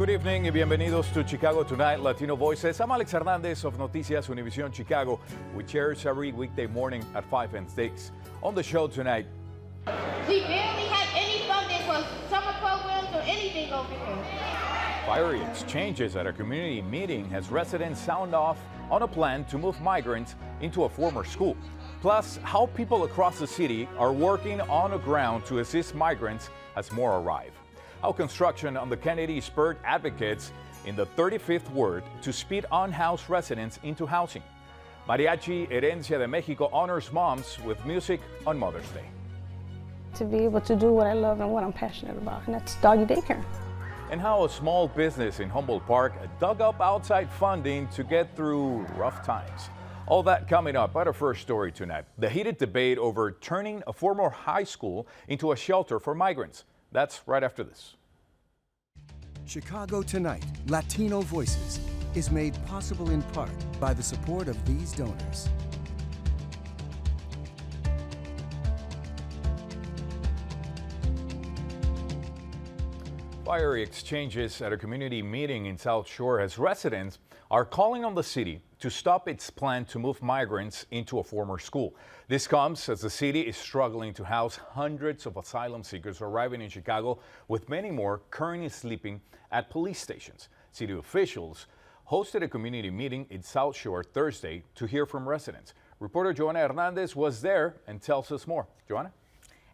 Good evening y bienvenidos to Chicago Tonight, Latino Voices. I'm Alex Hernandez of Noticias Univision Chicago, which airs every weekday morning at 5 and 6. On the show tonight, we barely have any funding for summer programs or anything over here. fiery exchanges at a community meeting as residents sound off on a plan to move migrants into a former school. Plus, how people across the city are working on the ground to assist migrants as more arrive. How construction on the Kennedy spurred advocates in the 35th ward to speed unhoused residents into housing. Mariachi Herencia de Mexico honors moms with music on Mother's Day. To be able to do what I love and what I'm passionate about, and that's doggy daycare. And how a small business in Humboldt Park dug up outside funding to get through rough times. All that coming up. But our first story tonight, the heated debate over turning a former high school into a shelter for migrants. That's right after this. Chicago Tonight, Latino Voices, is made possible in part by the support of these donors. Fiery exchanges at a community meeting in South Shore as residents are calling on the city to stop its plan to move migrants into a former school. This comes as the city is struggling to house hundreds of asylum seekers arriving in Chicago, with many more currently sleeping at police stations. City officials hosted a community meeting in South Shore Thursday to hear from residents. Reporter Joanna Hernandez was there and tells us more. Joanna?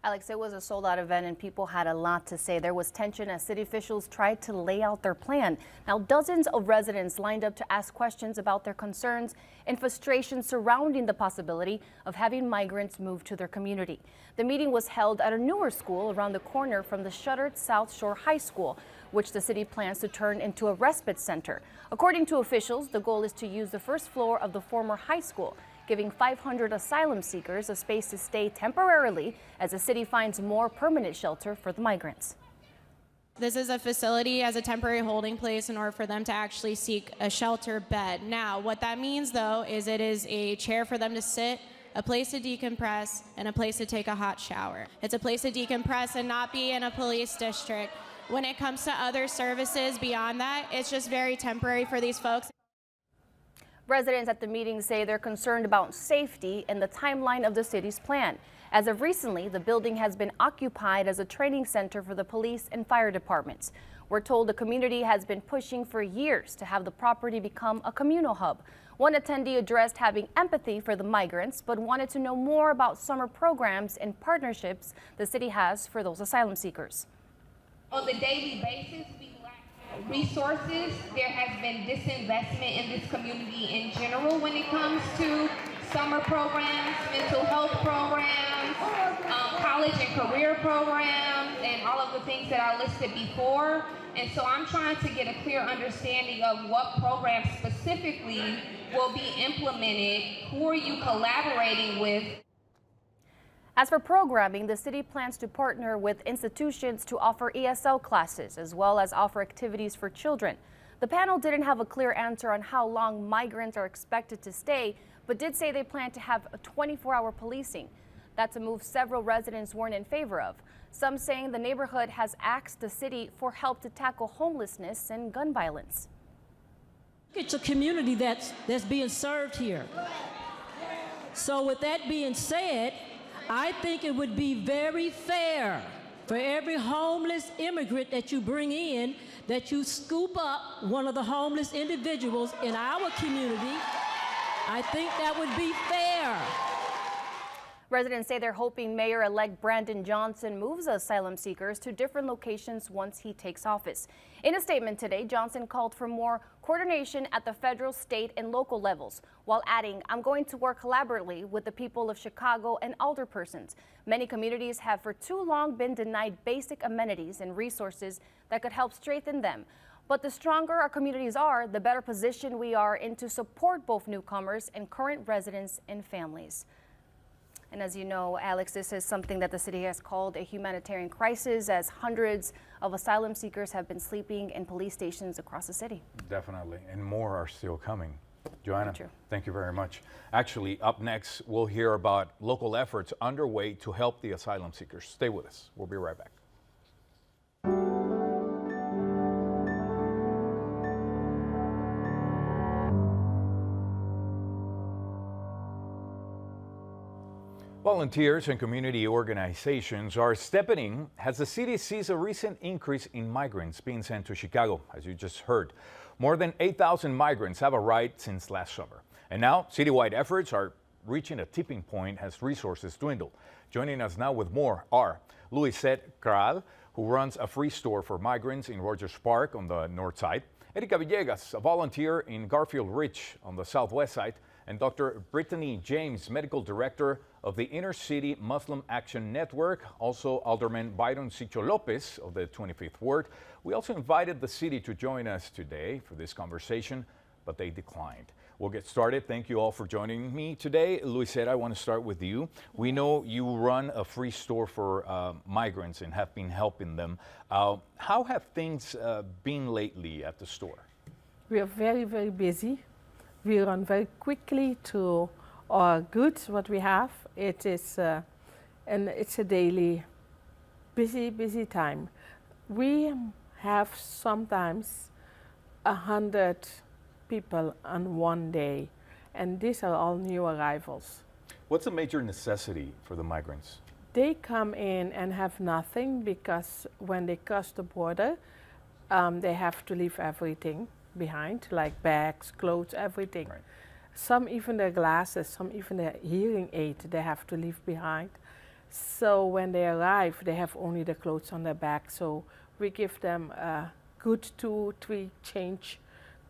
Alex, it was a sold-out event and people had a lot to say. There was tension as city officials tried to lay out their plan. Now, dozens of residents lined up to ask questions about their concerns and frustration surrounding the possibility of having migrants move to their community. The meeting was held at a newer school around the corner from the shuttered South Shore High School, which the city plans to turn into a respite center. According to officials, the goal is to use the first floor of the former high school, giving 500 asylum seekers a space to stay temporarily as the city finds more permanent shelter for the migrants. This is a facility as a temporary holding place in order for them to actually seek a shelter bed. Now, what that means, though, is it is a chair for them to sit, a place to decompress, and a place to take a hot shower. It's a place to decompress and not be in a police district. When it comes to other services beyond that, it's just very temporary for these folks. Residents at the meeting say they're concerned about safety and the timeline of the city's plan. As of recently, the building has been occupied as a training center for the police and fire departments. We're told the community has been pushing for years to have the property become a communal hub. One attendee addressed having empathy for the migrants, but wanted to know more about summer programs and partnerships the city has for those asylum seekers. On the daily basis, we lack resources. There has been disinvestment in this community in general when it comes to summer programs, mental health programs, college and career programs, and all of the things that I listed before. And so I'm trying to get a clear understanding of what programs specifically will be implemented. Who are you collaborating with? As for programming, the city plans to partner with institutions to offer ESL classes as well as offer activities for children. The panel didn't have a clear answer on how long migrants are expected to stay, but did say they plan to have a 24-hour policing. That's a move several residents weren't in favor of. Some saying the neighborhood has asked the city for help to tackle homelessness and gun violence. It's a community that's being served here. So with that being said, I think it would be very fair for every homeless immigrant that you bring in, that you scoop up one of the homeless individuals in our community. I think that would be fair. Residents say they're hoping Mayor-elect Brandon Johnson moves asylum seekers to different locations once he takes office. In a statement today, Johnson called for more coordination at the federal, state, and local levels, while adding, "I'm going to work collaboratively with the people of Chicago and alderpersons. Many communities have for too long been denied basic amenities and resources that could help strengthen them. But the stronger our communities are, the better position we are in to support both newcomers and current residents and families." And as you know, Alex, this is something that the city has called a humanitarian crisis, as hundreds of asylum seekers have been sleeping in police stations across the city. Definitely, and more are still coming. Joanna, thank you very much. Actually, up next, we'll hear about local efforts underway to help the asylum seekers. Stay with us. We'll be right back. Volunteers and community organizations are stepping in as the city sees a recent increase in migrants being sent to Chicago, as you just heard. More than 8,000 migrants have arrived since last summer. And now, citywide efforts are reaching a tipping point as resources dwindle. Joining us now with more are Luisette Caral, who runs a free store for migrants in Rogers Park on the north side, Erika Villegas, a volunteer in Garfield Ridge on the southwest side, and Dr. Brittany James, medical director of the Inner City Muslim Action Network, also Alderman Byron Sicho Lopez of the 25th Ward. We also invited the city to join us today for this conversation, but they declined. We'll get started. Thank you all for joining me today. Luisette, I want to start with you. We know you run a free store for migrants and have been helping them. How have things been lately at the store? We are very, very busy. We run very quickly to our goods, what we have. It is, and it's a daily busy time. We have sometimes 100 people on one day, and these are all new arrivals. What's a major necessity for the migrants? They come in and have nothing because when they cross the border, they have to leave everything behind, like bags, clothes, everything. Right. Some even their glasses, some even their hearing aid, they have to leave behind. So when they arrive, they have only the clothes on their back. So we give them a good 2-3 change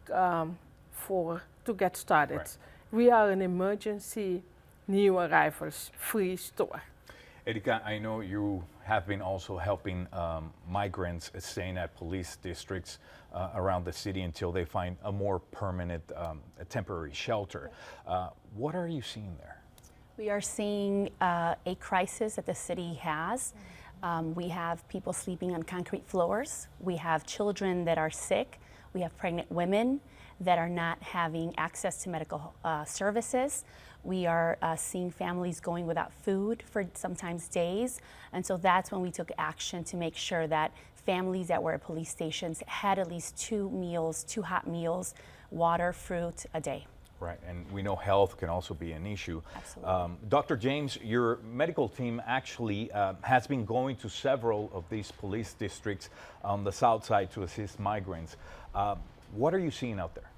to get started. Right. We are an emergency new arrivals free store. Erika, I know you have been also helping migrants staying at police districts around the city until they find a more permanent, a temporary shelter. What are you seeing there? We are seeing a crisis that the city has. We have people sleeping on concrete floors. We have children that are sick. We have pregnant women that are not having access to medical services. We are seeing families going without food for sometimes days. And so that's when we took action to make sure that families that were at police stations had at least 2 meals, 2 hot meals, water, fruit a day. Right, and we know health can also be an issue. Absolutely. Dr. James, your medical team actually has been going to several of these police districts on the south side to assist migrants. What are you seeing out there?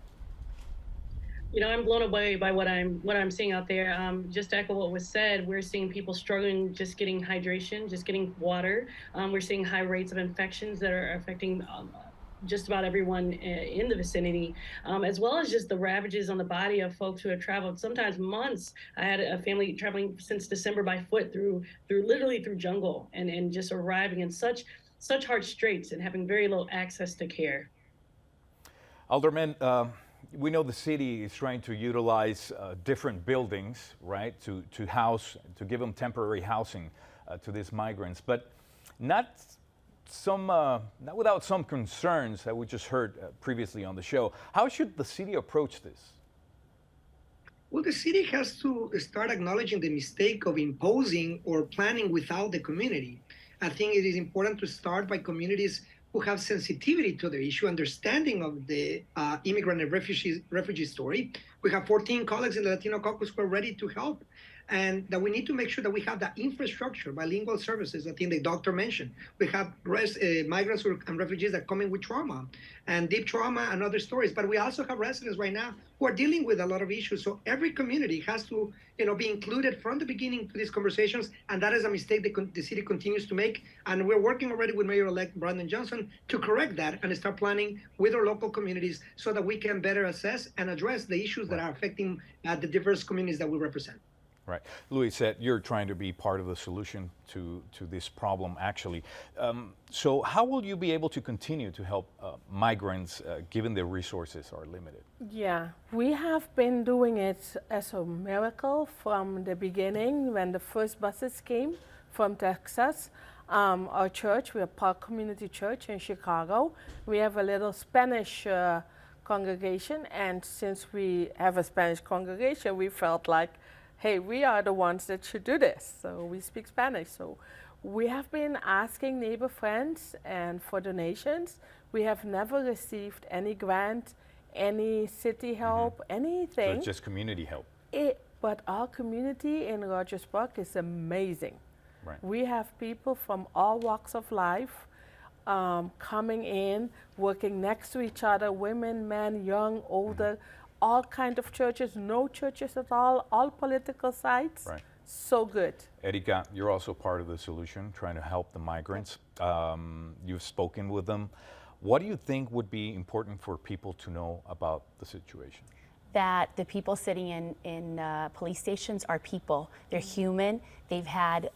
You know, I'm blown away by what I'm seeing out there. Just to echo what was said, we're seeing people struggling just getting hydration, just getting water. We're seeing high rates of infections that are affecting just about everyone in the vicinity, as well as just the ravages on the body of folks who have traveled sometimes months. I had a family traveling since December by foot literally through jungle and just arriving in such hard straits and having very little access to care. Alderman, we know the city is trying to utilize different buildings, right, to give them temporary housing to these migrants, but not without some concerns that we just heard previously on the show. How should the city approach this? Well, the city has to start acknowledging the mistake of imposing or planning without the community. I think it is important to start by communities who have sensitivity to the issue, understanding of the immigrant and refugee story. We have 14 colleagues in the Latino caucus who are ready to help, and that we need to make sure that we have the infrastructure, bilingual services. I think the doctor mentioned. We have migrants and refugees that come in with trauma and deep trauma and other stories, but we also have residents right now who are dealing with a lot of issues. So every community has to, be included from the beginning to these conversations, and that is a mistake the city continues to make. And we're working already with Mayor-elect Brandon Johnson to correct that and start planning with our local communities so that we can better assess and address the issues that are affecting the diverse communities that we represent. Right. Luisette, you're trying to be part of the solution to this problem, actually. So how will you be able to continue to help migrants given their resources are limited? Yeah, we have been doing it as a miracle from the beginning when the first buses came from Texas. Our church, we're Park Community Church in Chicago. We have a little Spanish congregation, and since we have a Spanish congregation, we felt like, hey, we are the ones that should do this. So we speak Spanish. So we have been asking neighbor friends and for donations. We have never received any grant, any city help, anything. So it's just community help. But our community in Rogers Park is amazing. Right. We have people from all walks of life coming in, working next to each other, women, men, young, older, all kind of churches, no churches at all political sides. Right. So good. Erika, you're also part of the solution, trying to help the migrants. You've spoken with them. What do you think would be important for people to know about the situation? That the people sitting in police stations are people. They're human. They've had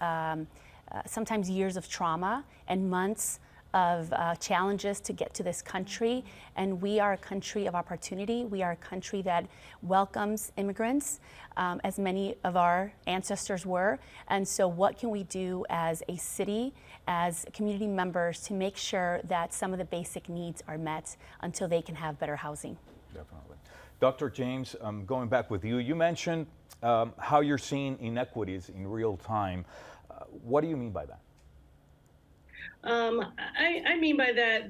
sometimes years of trauma and months of challenges to get to this country. And we are a country of opportunity. We are a country that welcomes immigrants, as many of our ancestors were. And so what can we do as a city, as community members, to make sure that some of the basic needs are met until they can have better housing? Definitely. Dr. James, going back with you, you mentioned how you're seeing inequities in real time. What do you mean by that? I mean by that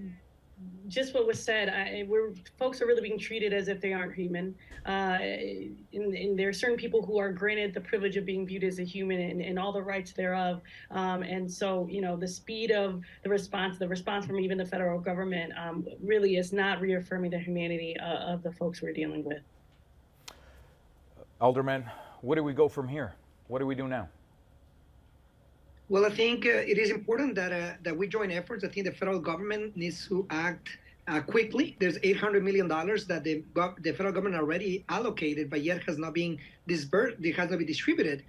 just what was said. Folks are really being treated as if they aren't human. And there are certain people who are granted the privilege of being viewed as a human and all the rights thereof. And so, you know, the speed of the response from even the federal government really is not reaffirming the humanity of the folks we're dealing with. Alderman, where do we go from here? What do we do now? Well, I think it is important that we join efforts. I think the federal government needs to act quickly. There's $800 million that the federal government already allocated, but yet has not been disbursed. It has not been distributed.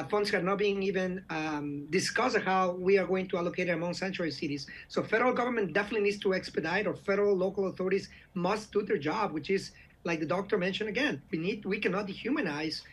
Funds have not been even discussed how we are going to allocate it among sanctuary cities. So federal government definitely needs to expedite, or federal local authorities must do their job, which is, like the doctor mentioned again, we cannot dehumanize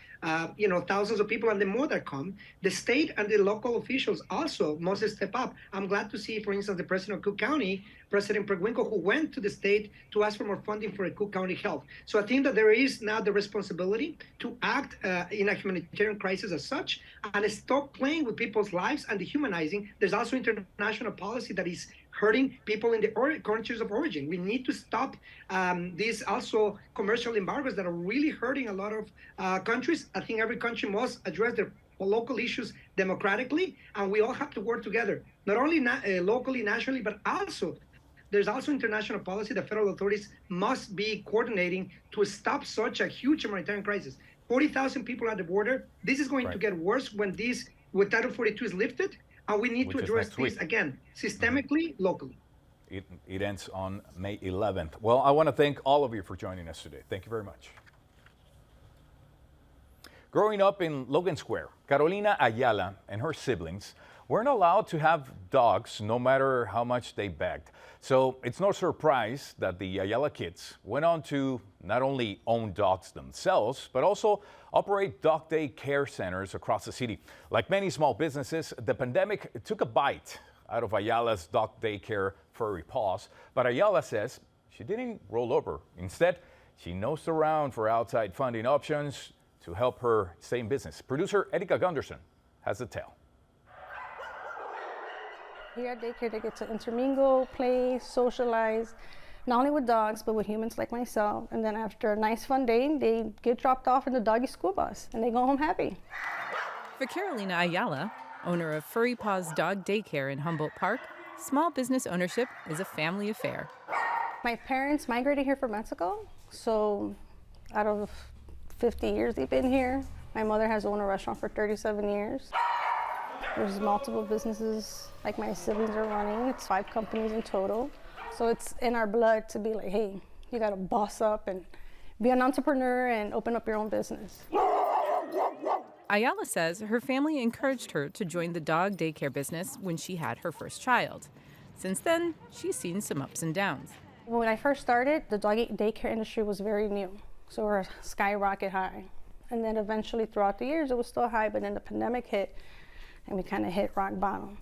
thousands of people and the more that come. The state and the local officials also must step up. I'm glad to see, for instance, the president of Cook County, President Perwinkle, who went to the state to ask for more funding for Cook County Health. So I think that there is now the responsibility to act in a humanitarian crisis as such and stop playing with people's lives and dehumanizing. There's also international policy that is hurting people in the countries of origin. We need to stop these also commercial embargoes that are really hurting a lot of countries. I think every country must address their local issues democratically, and we all have to work together, not only locally, nationally, but also there's also international policy that federal authorities must be coordinating to stop such a huge humanitarian crisis. 40,000 people at the border. This is going to get worse when Title 42 is lifted. And we need to address this, again, systemically, locally. It ends on May 11th. Well, I want to thank all of you for joining us today. Thank you very much. Growing up in Logan Square, Carolina Ayala and her siblings weren't allowed to have dogs no matter how much they begged. So it's no surprise that the Ayala kids went on to not only own dogs themselves, but also operate dog day care centers across the city. Like many small businesses, the pandemic took a bite out of Ayala's dog daycare, Furry Paws. But Ayala says she didn't roll over. Instead, she nosed around for outside funding options to help her stay in business. Producer Erika Gunderson has the tale. Here at daycare, they get to intermingle, play, socialize, not only with dogs, but with humans like myself. And then after a nice fun day, they get dropped off in the doggy school bus and they go home happy. For Carolina Ayala, owner of Furry Paws Dog Daycare in Humboldt Park, small business ownership is a family affair. My parents migrated here from Mexico, so out of 50 years they've been here. My mother has owned a restaurant for 37 years. There's multiple businesses like my siblings are running. It's 5 companies in total. So it's in our blood to be like, hey, you gotta boss up and be an entrepreneur and open up your own business. Ayala says her family encouraged her to join the dog daycare business when she had her first child. Since then, she's seen some ups and downs. When I first started, the dog daycare industry was very new. So we're skyrocket high. And then eventually throughout the years, it was still high, but then the pandemic hit and we kind of hit rock bottom.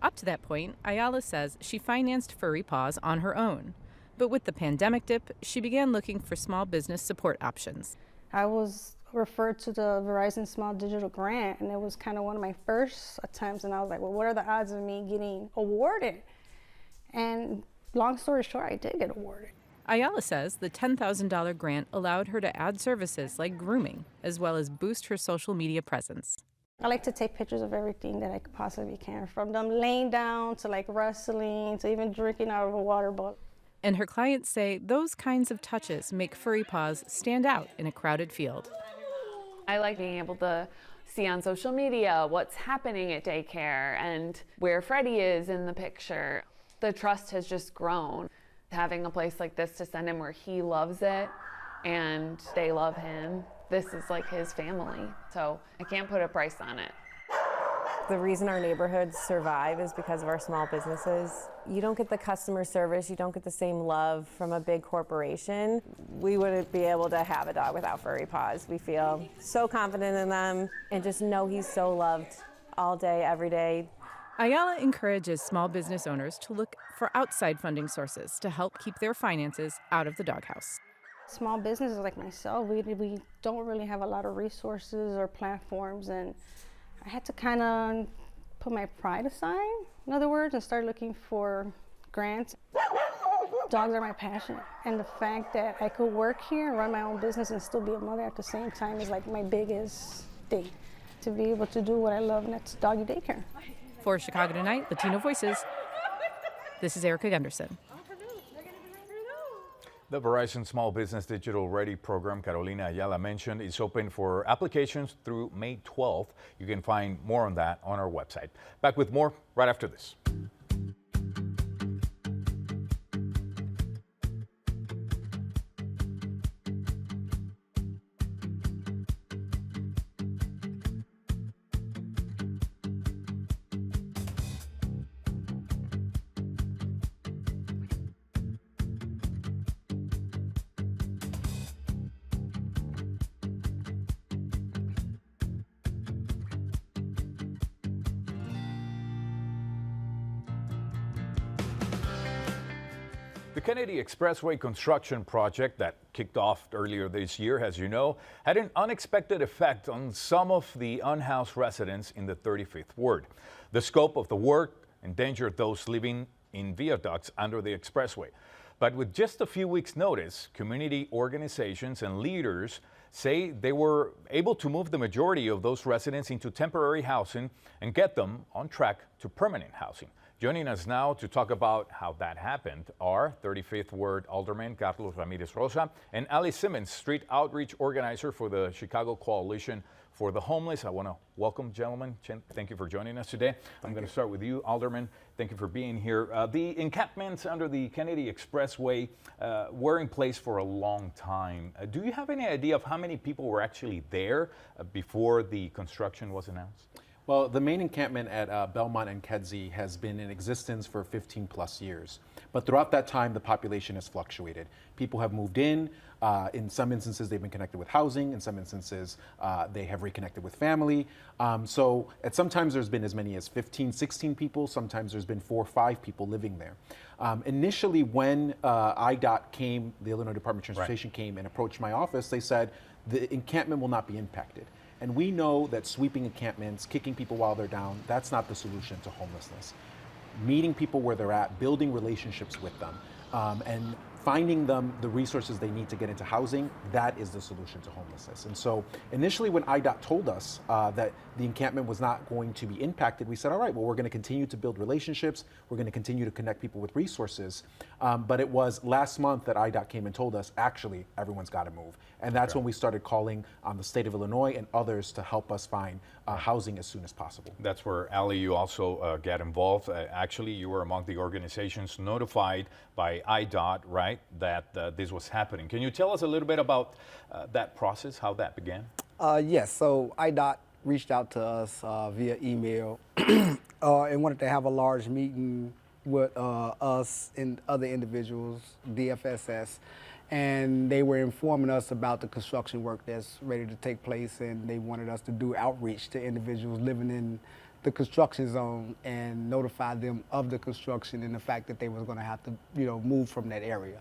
Up to that point, Ayala says she financed Furry Paws on her own. But with the pandemic dip, she began looking for small business support options. I was referred to the Verizon Small Digital Grant, and it was kind of one of my first attempts, and I was like, well, what are the odds of me getting awarded? And long story short, I did get awarded. Ayala says the $10,000 grant allowed her to add services like grooming, as well as boost her social media presence. I like to take pictures of everything that I possibly can, from them laying down to like wrestling to even drinking out of a water bottle. And her clients say those kinds of touches make furry paws stand out in a crowded field. I like being able to see on social media what's happening at daycare and where Freddie is in the picture. The trust has just grown. Having a place like this to send him where he loves it and they love him, this is like his family. So I can't put a price on it. The reason our neighborhoods survive is because of our small businesses. You don't get the customer service, you don't get the same love from a big corporation. We wouldn't be able to have a dog without furry paws. We feel so confident in them and just know he's so loved all day, every day. Ayala encourages small business owners to look for outside funding sources to help keep their finances out of the doghouse. Small businesses like myself, we don't really have a lot of resources or platforms, and I had to kind of put my pride aside, in other words, and start looking for grants. Dogs are my passion, and the fact that I could work here and run my own business and still be a mother at the same time is like my biggest thing, to be able to do what I love, and that's doggy daycare. For Chicago Tonight, Latino Voices, this is Erica Gunderson. The Verizon Small Business Digital Ready program Carolina Ayala mentioned is open for applications through May 12th. You can find more on that on our website. Back with more right after this. The Kennedy Expressway construction project that kicked off earlier this year, as you know, had an unexpected effect on some of the unhoused residents in the 35th Ward. The scope of the work endangered those living in viaducts under the expressway. But with just a few weeks' notice, community organizations and leaders say they were able to move the majority of those residents into temporary housing and get them on track to permanent housing. Joining us now to talk about how that happened are 35th Ward Alderman Carlos Ramirez Rosa and Alice Simmons, street outreach organizer for the Chicago Coalition for the Homeless. I want to welcome, gentlemen. Thank you for joining us today. I'm going to start with you, Alderman. Thank you for being here. The encampments under the Kennedy Expressway were in place for a long time. Do you have any idea of how many people were actually there before the construction was announced? Well, the main encampment at Belmont and Kedzie has been in existence for 15 plus years. But throughout that time, the population has fluctuated. People have moved in. In some instances, they've been connected with housing. In some instances, they have reconnected with family. So at sometimes there's been as many as 15, 16 people. Sometimes there's been 4 or 5 people living there. Initially, when IDOT came, the Illinois Department of Transportation came and approached my office, they said the encampment will not be impacted. And we know that sweeping encampments, kicking people while they're down, that's not the solution to homelessness. Meeting people where they're at, building relationships with them, and finding them the resources they need to get into housing, that is the solution to homelessness. And so initially when IDOT told us that the encampment was not going to be impacted, we said, all right, well, we're going to continue to build relationships. We're going to continue to connect people with resources. But it was last month that IDOT came and told us, actually, everyone's got to move. And that's when we started calling on the state of Illinois and others to help us find housing as soon as possible. That's where, Ali, you also get involved. Actually, you were among the organizations notified by IDOT, right, that this was happening. Can you tell us a little bit about that process, how that began? Yes, so IDOT reached out to us via email and wanted to have a large meeting with us and other individuals, DFSS, and they were informing us about the construction work that's ready to take place, and they wanted us to do outreach to individuals living in the construction zone and notify them of the construction and the fact that they was going to have to, move from that area.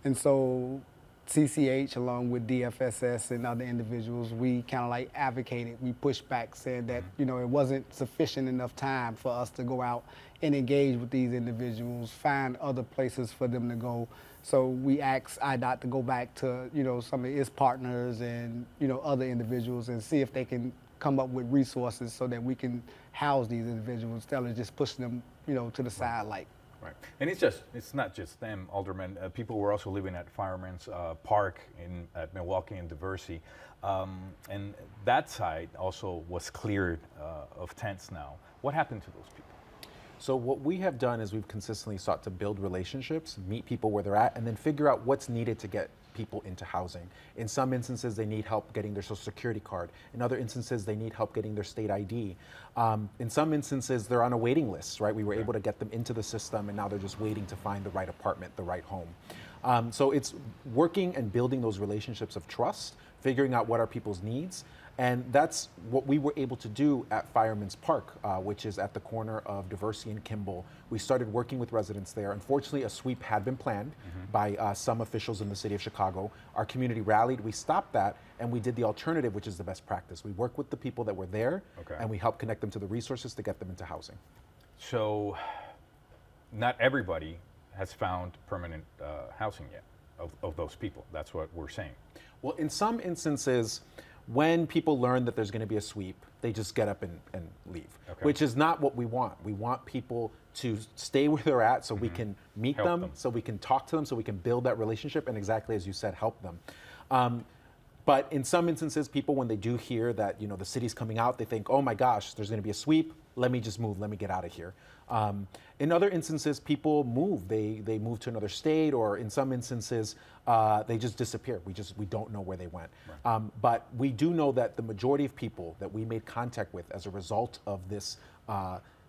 And so CCH, along with DFSS and other individuals, we kind of like advocated. We pushed back, saying that it wasn't sufficient enough time for us to go out and engage with these individuals, find other places for them to go. So we asked IDOT to go back to some of its partners and other individuals and see if they can come up with resources so that we can house these individuals instead of just pushing them to the side like. Right, and it's not just them, Alderman. People were also living at Fireman's Park at Milwaukee and Diversey, and that side also was cleared of tents now. What happened to those people? So what we have done is we've consistently sought to build relationships, meet people where they're at, and then figure out what's needed to get people into housing. In some instances, they need help getting their social security card. In other instances, they need help getting their state ID. In some instances, they're on a waiting list, right? We were able to get them into the system, and now they're just waiting to find the right apartment, the right home. So it's working and building those relationships of trust, figuring out what are people's needs. And that's what we were able to do at Fireman's Park, which is at the corner of Diversey and Kimball. We started working with residents there. Unfortunately, a sweep had been planned by some officials in the city of Chicago. Our community rallied, we stopped that, and we did the alternative, which is the best practice. We worked with the people that were there, and we helped connect them to the resources to get them into housing. So not everybody has found permanent housing yet of those people. That's what we're saying. Well, in some instances, when people learn that there's going to be a sweep, they just get up and leave, which is not what we want. We want people to stay where they're at so we can meet them, so we can talk to them, so we can build that relationship, and exactly as you said, help them. But in some instances, people, when they do hear that the city's coming out, they think, oh my gosh, there's going to be a sweep. Let me just move. Let me get out of here. In other instances, people move. They move to another state, or in some instances, they just disappear. We don't know where they went. Right. But we do know that the majority of people that we made contact with as a result of this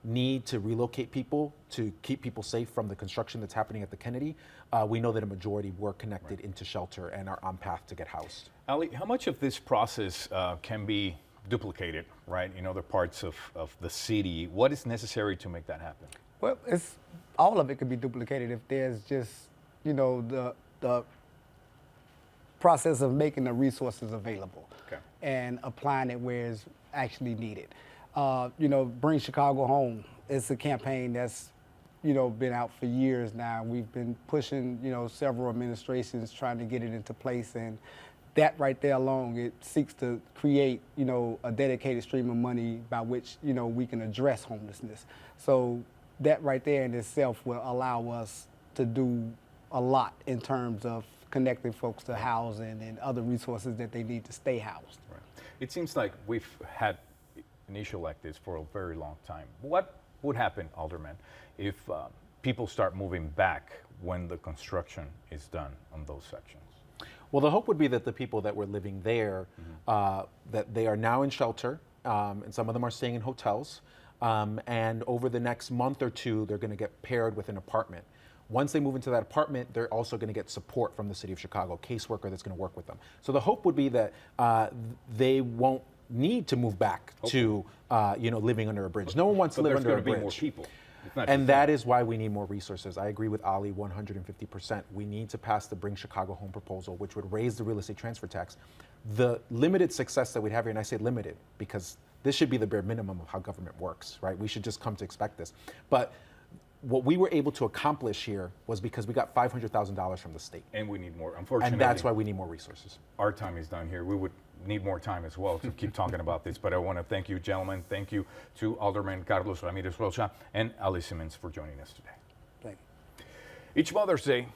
need to relocate people, to keep people safe from the construction that's happening at the Kennedy, we know that a majority were connected into shelter and are on path to get housed. Ali, how much of this process can be duplicated, right, in other parts of the city? What is necessary to make that happen? Well, all of it could be duplicated if there's just, the process of making the resources available and applying it where it's actually needed. Bring Chicago Home. It's a campaign that's, been out for years now. We've been pushing, several administrations trying to get it into place, and that right there alone, it seeks to create, a dedicated stream of money by which, we can address homelessness. So that right there in itself will allow us to do a lot in terms of connecting folks to housing and other resources that they need to stay housed. Right. It seems like we've had an issue like this for a very long time. What would happen, Alderman, if people start moving back when the construction is done on those sections? Well, the hope would be that the people that were living there, that they are now in shelter, and some of them are staying in hotels, and over the next month or two, they're going to get paired with an apartment. Once they move into that apartment, they're also going to get support from the city of Chicago, caseworker that's going to work with them. So the hope would be that they won't need to move back to living under a bridge. No one wants to live under a bridge. Be more people. And that is why we need more resources. I agree with Ali 150%. We need to pass the Bring Chicago Home proposal, which would raise the real estate transfer tax. The limited success that we'd have here, and I say limited because this should be the bare minimum of how government works, right? We should just come to expect this. But what we were able to accomplish here was because we got $500,000 from the state. And we need more, unfortunately. And that's why we need more resources. Our time is done here. We would need more time as well to keep talking about this, but I want to thank you, gentlemen. Thank you to Alderman Carlos Ramirez Rocha and Ali Simmons for joining us today. Thank you. Each Mother's Day,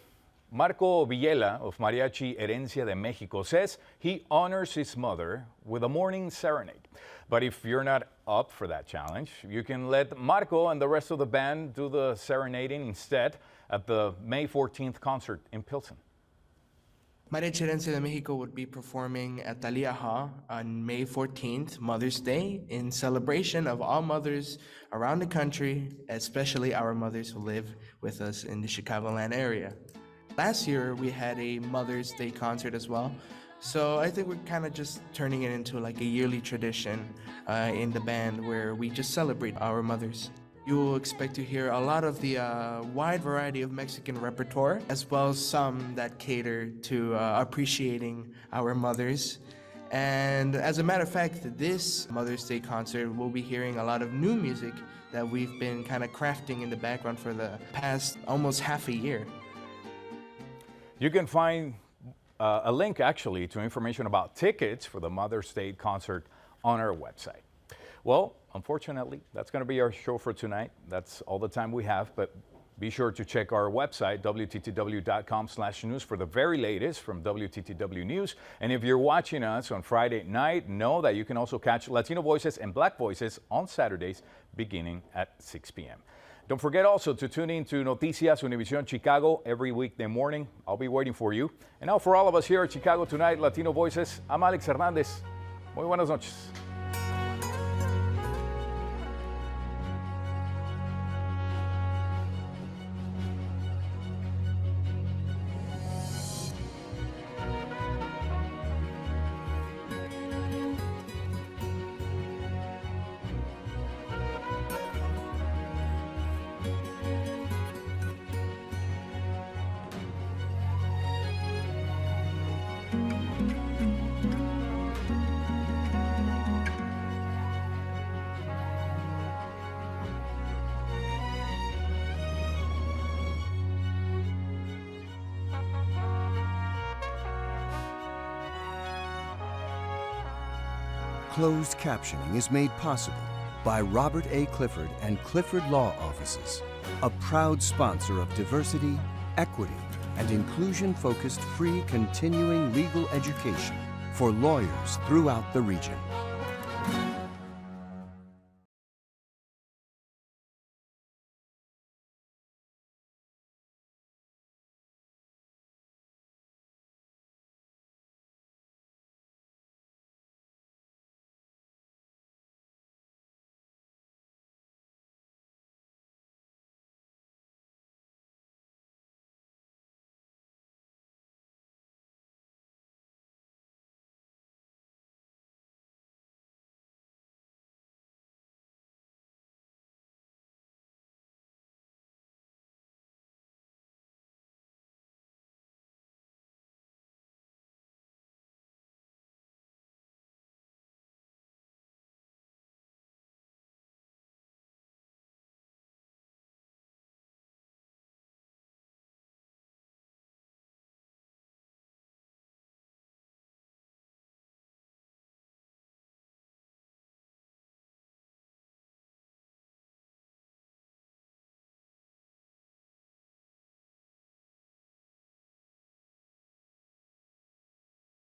Marco Villela of Mariachi Herencia de Mexico says he honors his mother with a morning serenade. But if you're not up for that challenge, you can let Marco and the rest of the band do the serenading instead at the May 14th concert in Pilsen. Mariachi Herencia de Mexico would be performing at Thalia on May 14th, Mother's Day, in celebration of all mothers around the country, especially our mothers who live with us in the Chicagoland area. Last year, we had a Mother's Day concert as well, so I think we're kind of just turning it into like a yearly tradition in the band where we just celebrate our mothers. You will expect to hear a lot of the wide variety of Mexican repertoire, as well as some that cater to appreciating our mothers. And as a matter of fact, this Mother's Day concert, we'll be hearing a lot of new music that we've been kind of crafting in the background for the past almost half a year. You can find a link actually to information about tickets for the Mother's Day concert on our website. Well, unfortunately, that's going to be our show for tonight. That's all the time we have, but be sure to check our website, WTTW.com/news, for the very latest from WTTW News. And if you're watching us on Friday night, know that you can also catch Latino Voices and Black Voices on Saturdays beginning at 6 p.m. Don't forget also to tune in to Noticias Univision Chicago every weekday morning. I'll be waiting for you. And now for all of us here at Chicago Tonight, Latino Voices, I'm Alex Hernandez. Muy buenas noches. Closed captioning is made possible by Robert A. Clifford and Clifford Law Offices, a proud sponsor of diversity, equity, and inclusion-focused free continuing legal education for lawyers throughout the region.